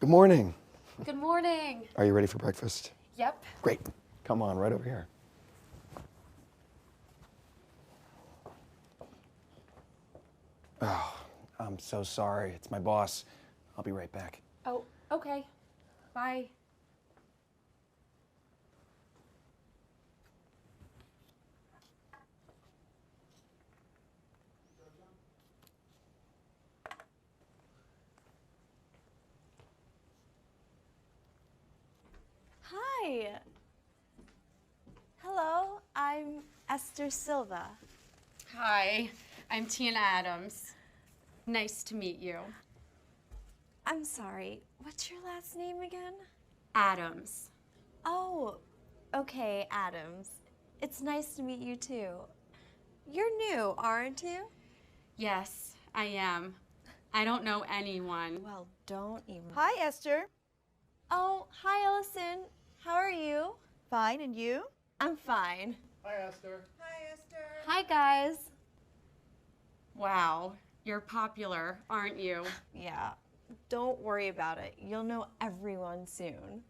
Good morning. Good morning. Are you ready for breakfast? Yep. Great. Come on, right over here. Oh, I'm so sorry. It's my boss. I'll be right back. Oh, okay. Bye. Hi. Hello, I'm Esther Silva. Hi, I'm Tina Adams. Nice to meet you. I'm sorry, what's your last name again? Adams. Oh, okay, Adams. It's nice to meet you too. You're new, aren't you? Yes, I am. I don't know anyone. Well, don't even. Hi, Esther. Oh, hi, Ellison. How are you? Fine, and you? I'm fine. Hi, Esther. Hi, Esther. Hi, guys. Wow, you're popular, aren't you? Yeah, don't worry about it. You'll know everyone soon.